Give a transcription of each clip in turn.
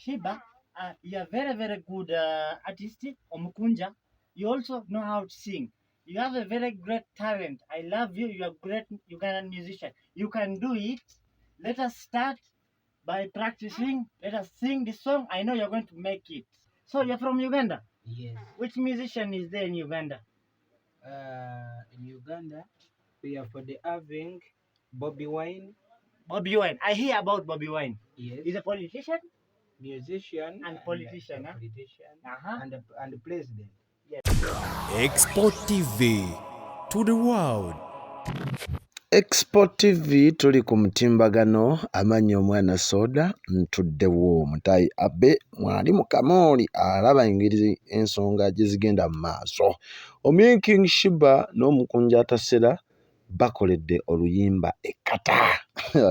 Sheebah, you're a very, very good artist, Omukunja. You also know how to sing. You have a very great talent. I love you. You're a great Ugandan musician. You can do it. Let us start by practicing. Let us sing the song. I know you're going to make it. So you're from Uganda? Yes. Which musician is there in Uganda? In Uganda, we are for the having Bobby Wine. Bobby Wine. I hear about Bobby Wine. Yes. He's a politician? Musician and politician. And the president. Yes. Export TV to the world. Export TV tuli ku mutimbagano amannya omwana soda ntuddewo mutayi abe mwali mu kamooli alaba engeri ensonga gye zigenda mu maaso. King Sheebah n'Omukunja atasera bakoledde oluyimba e Qatar.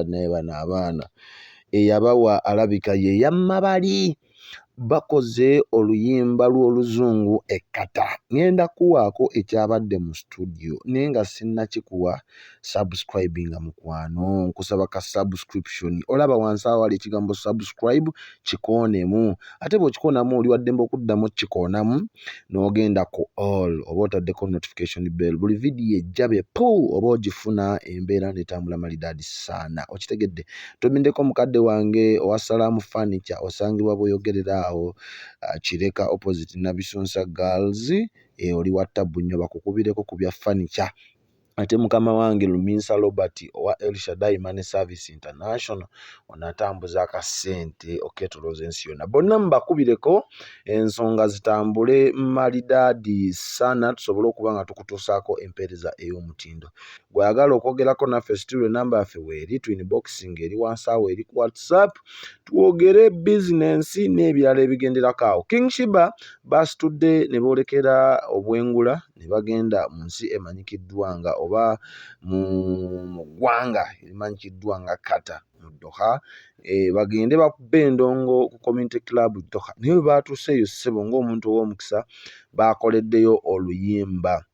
Ne bano abaana eyabawa alabika ye yammabali bakoze oluyimba lw'Oluzungu e Qatar. Ngenda kuwaako ekyabadde mu studio naye nga sinnakikuwa subscribinga mukwano, nkusaba ka subscription. Olaba wansi awo wali ekigambo subscribe, kikoonemu. Ate bw'okikoonamu oli waddembe okuddamu kikoonamu n'ogenda ku all oba otaddeko notification bell. Buli vidiyo ejja be oba ogifuna embeera netambula malidaadi saana. Okitegedde? Tomindeko mukadde wange owa Salaamu Furniture osangibwa bw'oyogerera awo Kireka opposite Nabisunsa Girls. Oli wa ttabu nnyo bakukubireko ku bya furniture. Ate mukama wange Luminsa Robert owa El Shaddai Money Service International onatambuza akasente oketoloza ensi yonna. Bonna mbakubireko ensonga zitambule malidaadi sana tusobole okuba nga tukutuusaako empeereza ey'omutindo. Gwayagala okwogerako naffe studio namba yaffe weeri twin boxing eri wansi awo eri ku WhatsApp twogere business n'ebirala ebigenderako awo. King Sheebah basitudde ne boolekera obwengula ne bagenda mu nsi emanyikiddwa nga oba mu ggwanga erimanyikiddwa nga Qatar mu Doha. Bagende bakubbe endongo ku community club Doha. Naye bwe baatuuseeyo ssebo ng'omuntu ow'omukisa bakoleddeyo oluyimba.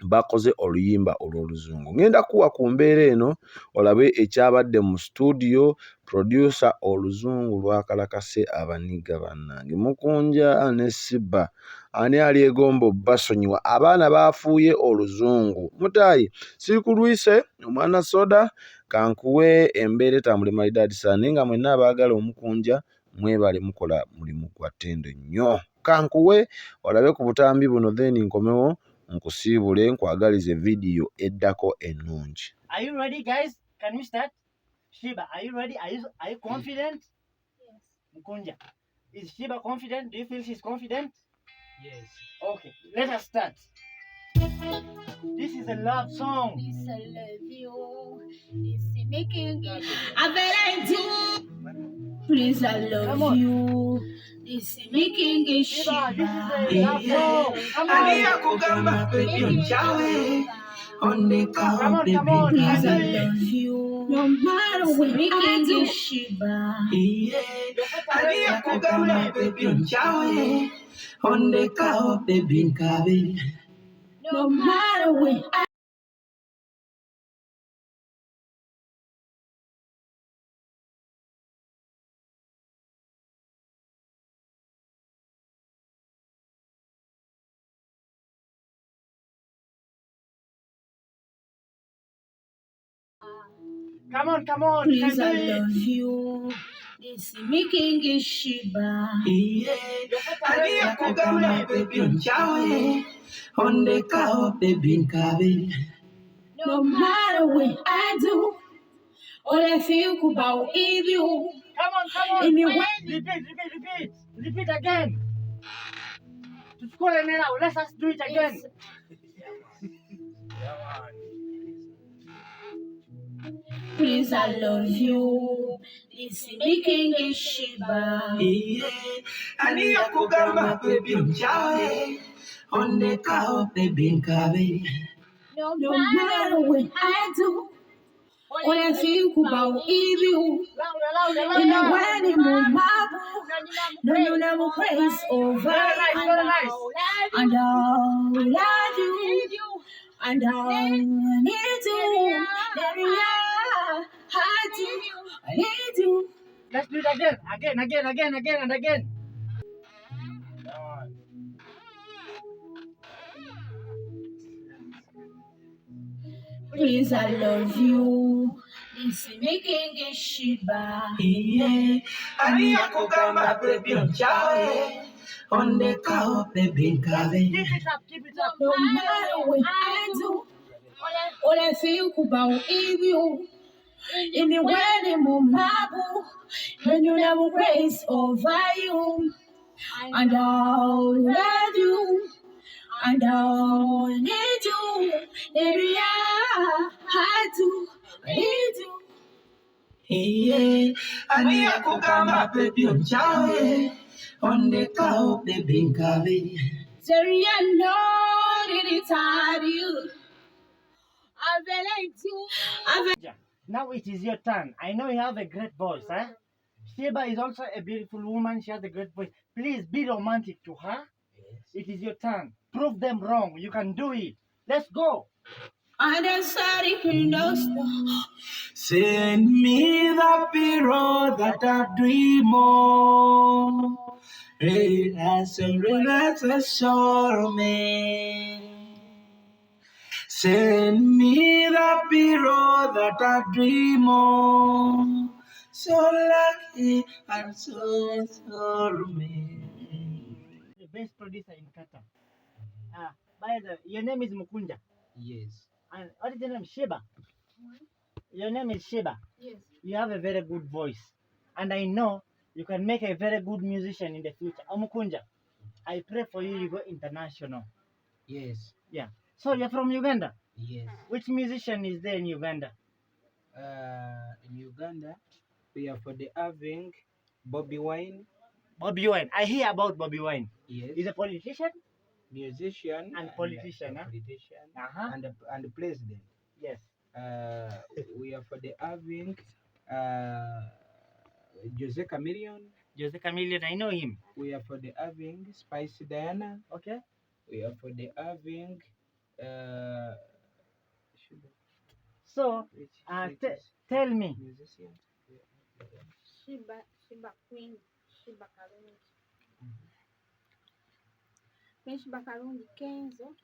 Bakoze oluyimba olw'Oluzungu. Ngenda kuwa ku mbeera eno olabe ekyabadde mu studio. Producer Oluzungu lwakalakase abaniga bannange Mukunja ne Sheebah ani ali egombo basonyiwa abaana bafuuye Oluzungu. Mutayi sikulwise omwana soda kankuwe embeera etambule malidaadi saana nga mwenna abaagala Omukunja mwebale mukola mulimu gwa ttendo nnyo. Kankuwe olabe ku butambi buno then nkomewo nkusiibule nkwagalize video eddako ennungi. Are you ready, guys? Can we start? Sheebah, are you ready? Are you confident? Yes. Mukunja, is Sheebah confident? Do you feel she's confident? Yes. Okay, let us start. This is a love song. This I love you. This is making it. I bet I do. Please, I love you. This is making it. Sheebah, this is a love song. Come on. Come on. Please, I love you. No matter what I do, Sheebah. No matter what I Come on. Please, I love you. This is making it Sheebah. No matter what I do, all I think about is you. Come on. Anyway. Repeat again. To score an error, let us do it again. Please, I love you. This is making it Sheebah. No matter what I do, all I think about is you. In the wedding room, no, you never praise over. Very nice. And I'll love you. And I'll need you. I need you. Let's do it again. Again, and again. Please, I love you. This making a Sheebah. Yeah. Ani yakugamba baby onchawe. On the cow baby gave. Keep it up. No matter what I do, all I think about is you. In the wedding, Mumabu, when you never praise over you. And I'll love you, and I'll need you. Baby, I do need you. Yeah, ani yakugamba baby onchawe. On the cow baby gave. Sorry, I know that it's hard you. Yeah. Now it is your turn. I know you have a great voice, eh? Sheebah is also a beautiful woman. She has a great voice. Please be romantic to her. It is your turn. Prove them wrong. You can do it. Let's go. And I started send me the pillow that I dream of. Relax and relax and show me. Send me the pillow that I dream of. So lucky and so sorry. The best producer in Qatar. By the your name is Mukunja. Yes. And what is your name? Sheebah. Your name is Sheebah. Yes. You have a very good voice. And I know you can make a very good musician in the future. Omukunja, I pray for you, you go international. Yes. Yeah. So you're from Uganda? Yes. Which musician is there in Uganda? In Uganda, we are for the having Bobby Wine. Bobby Wine. I hear about Bobby Wine. Yes. He's a politician? musician And politician, huh? politician Uh-huh. and the president. Yes. We are for the having Jose Chameleon. Jose Chameleon, I know him. We are for the having Spicy Diana. Okay. We are for the having So, tell me. musician. Sheebah Queen, Sheebah Karungi. Queen Sheebah Karungi Kenzo.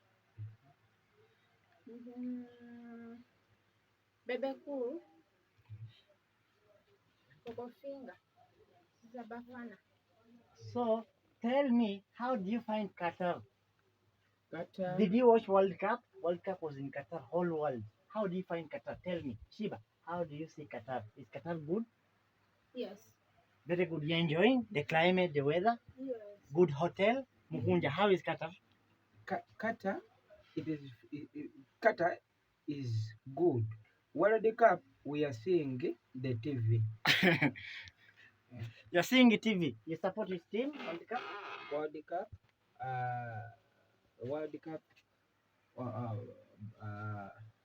Bebe Cool. Coco Finger. Zabafana. So, tell me, how do you find Qatar? Qatar. Did you watch World Cup? World Cup was in Qatar, whole world. How do you find Qatar? Tell me, Sheebah, how do you see Qatar? Is Qatar good? Yes. Very good. You're enjoying the climate, the weather? Yes. Good hotel? Mukunja, how is Qatar? Qatar, Qatar is good. World Cup, we are seeing the TV. You're seeing the TV. You support his team, World Cup? World Cup, World Cup.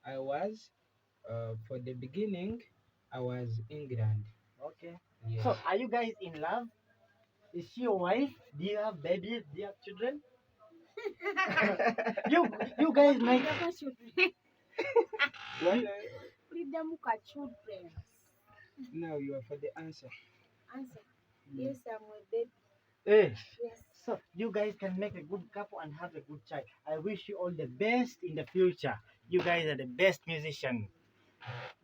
I was for the beginning. I was England. Okay. Yes. So, are you guys in love? Is she your wife? Do you have babies? Do you have children? you guys might. What? Freedom ka children. Now you are for the answer. Answer. Yes, I'm a baby. Eh. Yes. So you guys can make a good couple and have a good child. I wish you all the best in the future. You guys are the best musicians.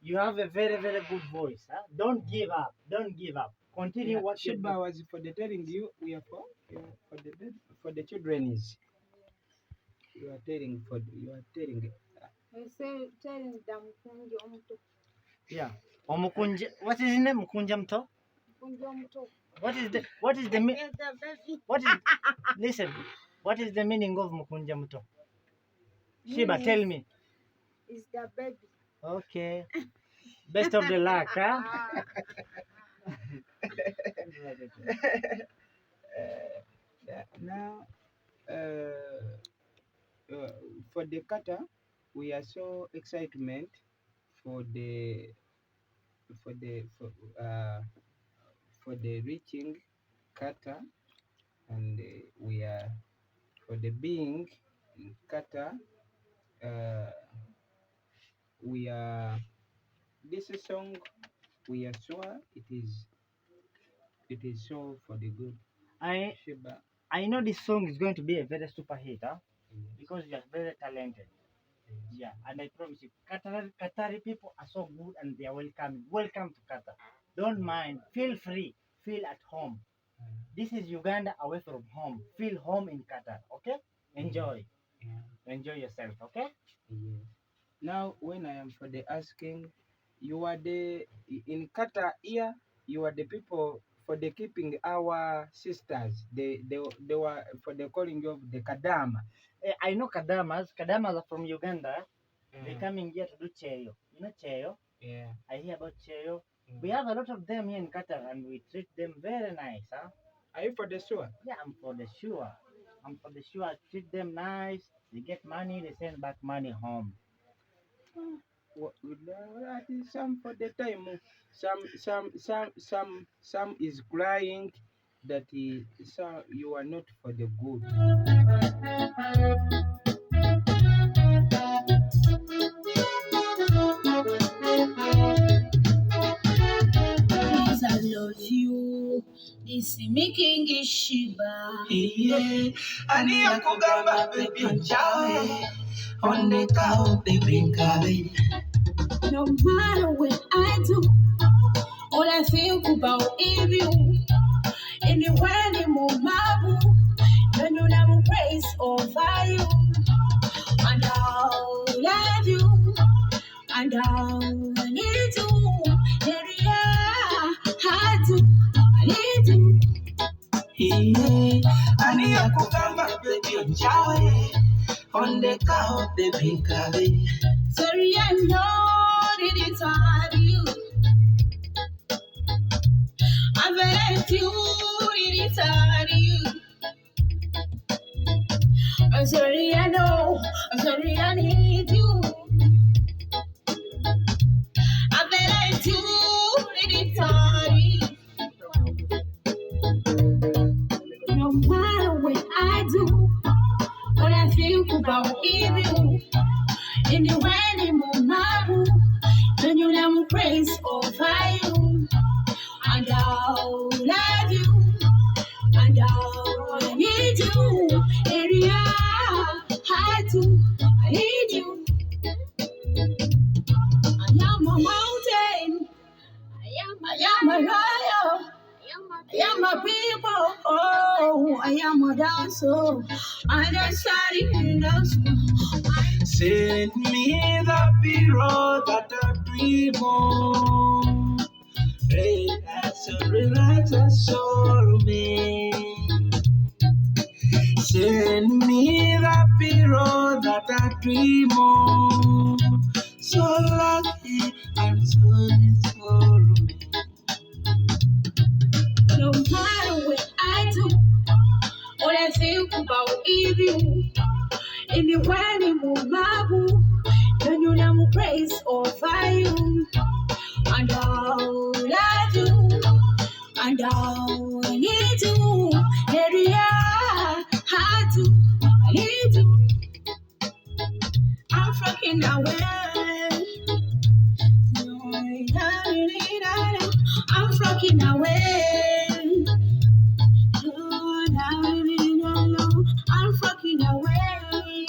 You have a very, very good voice. Huh? Don't give up. Don't give up. Continue what you Sheebah was for the telling you we are for the children is. You are telling. I say telling them Mukunja Omuto. Yeah. Omukunja. What is his name? Mukunja Mto? Mukunja Omuto. What is the listen? What is the meaning of Mukunja Mto? Sheebah, tell me. Is the baby. Okay. Best of the luck, huh? Now, for the Qatar, we are so excitement for the for the for, uh, for the reaching Qatar, and we are for the being in Qatar. We are this song. We are sure it is it is so for the good. I Sheebah. I know this song is going to be a very super hit, huh? Yes. Because you are very talented. Yeah, and I promise you, Qatari people are so good and they are welcoming. Welcome to Qatar. Don't mind. Feel free. Feel at home. This is Uganda away from home. Feel home in Qatar. Okay? Enjoy. Yeah. Enjoy yourself. Okay? Yes. Now, when I am for the asking, you are the in Qatar here. You are the people for the keeping our sisters. They were for the calling of the Kadama. I know Kadamas. Kadamas are from Uganda. They coming here to do cheyo. You know cheyo? Yeah. I hear about cheyo. We have a lot of them here in Qatar and we treat them very nice, huh? Are you for the sure? Yeah, I'm for the sure. I'm for the sure. I treat them nice. They get money. They send back money home. That is some for the time. Some is crying that some you are not for the good. Please, I love you. This is making it Sheebah. Yeah, I need a kugamba baby nchawe. Oneka baby nkabe. No matter what I do, all I think about is you. Anywhere ni mumabu, don't you never praise over you. And I'll love you, and I'll need you. Yeah, I do, I need you. Yeah, I need a kugamba baby nchawe. Oneka baby nkabe. Sorry, I know it is hard you. I'm very cute, it is hard you. I'm sorry, I know. I'm sorry, I need you. I'm very cute, it is hard you. No matter what I do, all I think about is you. Anywhere ni mumabu, when you never praise over you. And I'll love you, and I'll need you. Area, I do, I need you. I am a mountain, I am a lion, I am a people, oh, I am a dancer, I dance in the send me the hero that I dream of. Relax a soul, man. Send me the hero that I dream of. So lucky and so man. No matter what I do, all I think about is you. Anywhere ni mumabu, don't you never praise over you. And I'll love you, and I'll need you. Area, I do, I need you. I'm fucking away. I'm fucking away. I'm fucking away.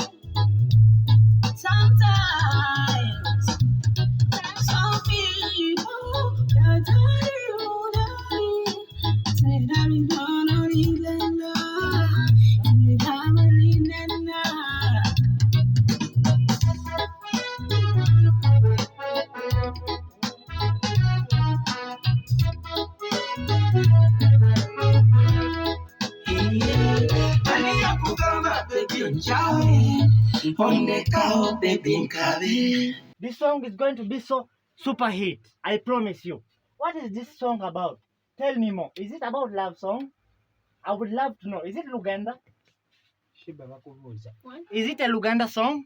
Sometimes, some people that This song is going to be so super hit. I promise you. What is this song about? Tell me more. Is it about love song? I would love to know. Is it Luganda? Sheebah bakooze. Is it a Luganda song?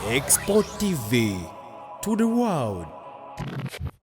Export TV to the world.